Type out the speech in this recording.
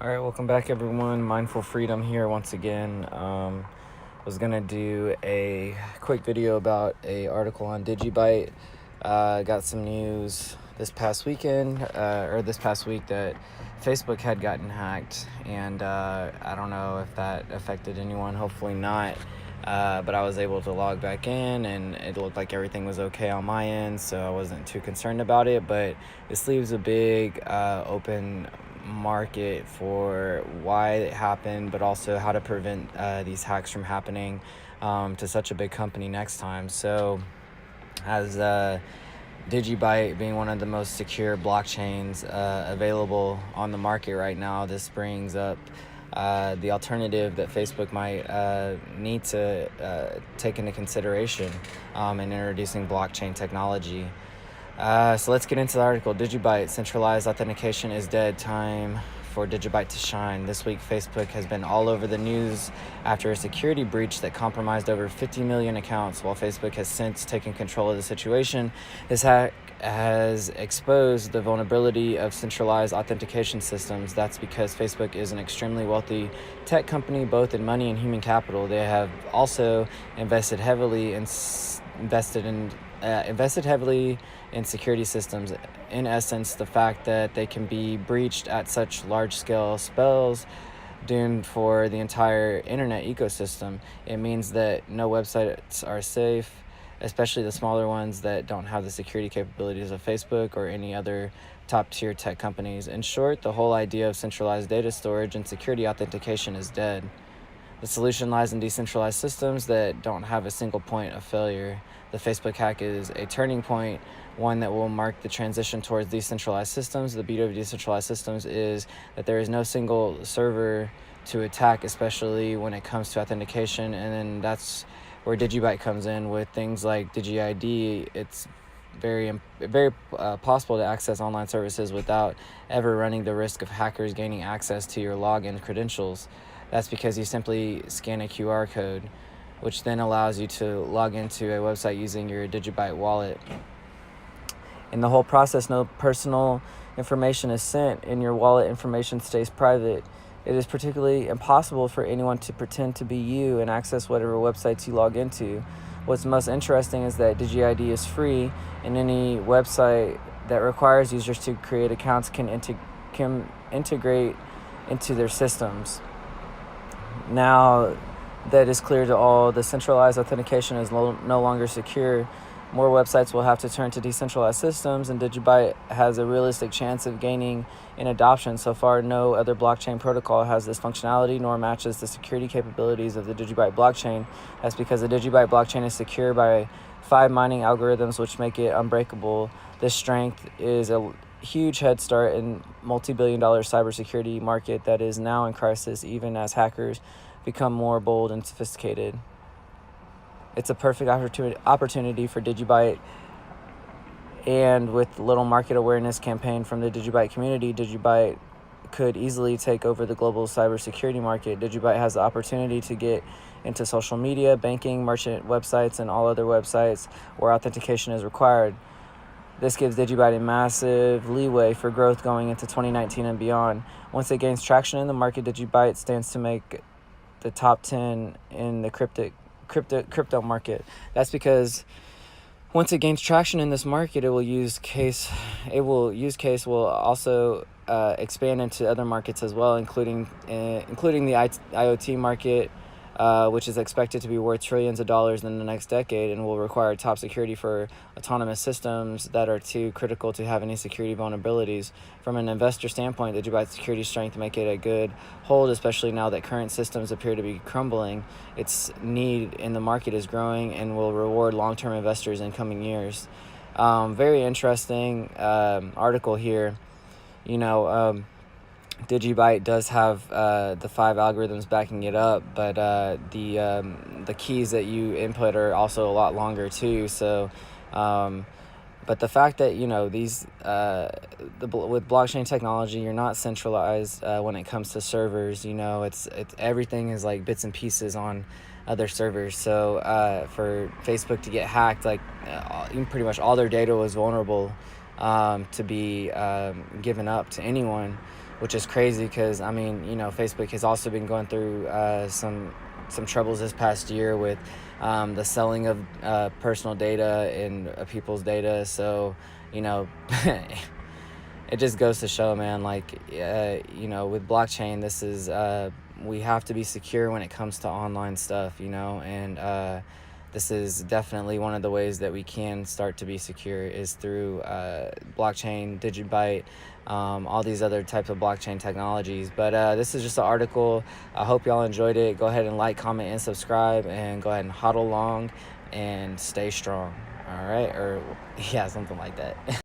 All right, welcome back, everyone. Mindful Freedom here once again. Was gonna do a quick video about a article on DigiByte. Got some news this past weekend, or this past week, that Facebook had gotten hacked, and I don't know if that affected anyone. Hopefully not. But I was able to log back in, and it looked like everything was okay on my end, so I wasn't too concerned about it. But this leaves a big open market for why it happened, but also how to prevent these hacks from happening to such a big company next time. So, as DigiByte being one of the most secure blockchains available on the market right now, this brings up the alternative that Facebook might need to take into consideration in introducing blockchain technology. So let's get into the article. DigiByte, centralized authentication is dead. Time for DigiByte to shine. This week, Facebook has been all over the news after a security breach that compromised over 50 million accounts. While Facebook has since taken control of the situation, this hack has exposed the vulnerability of centralized authentication systems. That's because Facebook is an extremely wealthy tech company, both in money and human capital. They have also invested heavily in security systems. In essence, the fact that they can be breached at such large scale spells doomed for the entire internet ecosystem. It means that no websites are safe, especially the smaller ones that don't have the security capabilities of Facebook or any other top tier tech companies. In short, the whole idea of centralized data storage and security authentication is dead. The solution lies in decentralized systems that don't have a single point of failure. The Facebook hack is a turning point, one that will mark the transition towards decentralized systems. The beauty of decentralized systems is that there is no single server to attack, especially when it comes to authentication. And then that's where DigiByte comes in with things like DigiID. It's very possible to access online services without ever running the risk of hackers gaining access to your login credentials. That's because you simply scan a QR code, which then allows you to log into a website using your DigiByte wallet. In the whole process, no personal information is sent, and your wallet information stays private. It is particularly impossible for anyone to pretend to be you and access whatever websites you log into. What's most interesting is that DigiID is free, and any website that requires users to create accounts can integrate into their systems. Now that is clear to all, the centralized authentication is no longer secure. More websites will have to turn to decentralized systems, and DigiByte has a realistic chance of gaining in adoption. So far, no other blockchain protocol has this functionality nor matches the security capabilities of the DigiByte blockchain. That's because the DigiByte blockchain is secure by 5 mining algorithms, which make it unbreakable. This strength is a huge head start in multi-billion-dollar cybersecurity market that is now in crisis, even as hackers become more bold and sophisticated. It's a perfect opportunity for DigiByte, and with little market awareness campaign from the DigiByte community, DigiByte could easily take over the global cybersecurity market. DigiByte has the opportunity to get into social media, banking, merchant websites, and all other websites where authentication is required. This gives DigiByte a massive leeway for growth going into 2019 and beyond. Once it gains traction in the market, DigiByte stands to make the top 10 in the crypto market. That's because once it gains traction in this market, use case will also expand into other markets as well, including the IoT market, which is expected to be worth trillions of dollars in the next decade and will require top security for autonomous systems that are too critical to have any security vulnerabilities. From an investor standpoint, DigiByte's security strength make it a good hold, especially now that current systems appear to be crumbling. Its need in the market is growing and will reward long-term investors in coming years. Very interesting article here. DigiByte does have the 5 algorithms backing it up, but the keys that you input are also a lot longer too. So, but the fact that these with blockchain technology, you're not centralized when it comes to servers. It's everything is like bits and pieces on other servers. So for Facebook to get hacked, pretty much all their data was vulnerable to be given up to anyone. which is crazy because I mean, you know, Facebook has also been going through some troubles this past year with the selling of personal data and people's data. So, you know, it just goes to show, man, like, you know, with blockchain, this is, we have to be secure when it comes to online stuff, you know, and this is definitely one of the ways that we can start to be secure is through blockchain, DigiByte, all these other types of blockchain technologies. But this is just an article. I hope y'all enjoyed it. Go ahead and like, comment, and subscribe, and go ahead and hodl along and stay strong. All right, or yeah, something like that.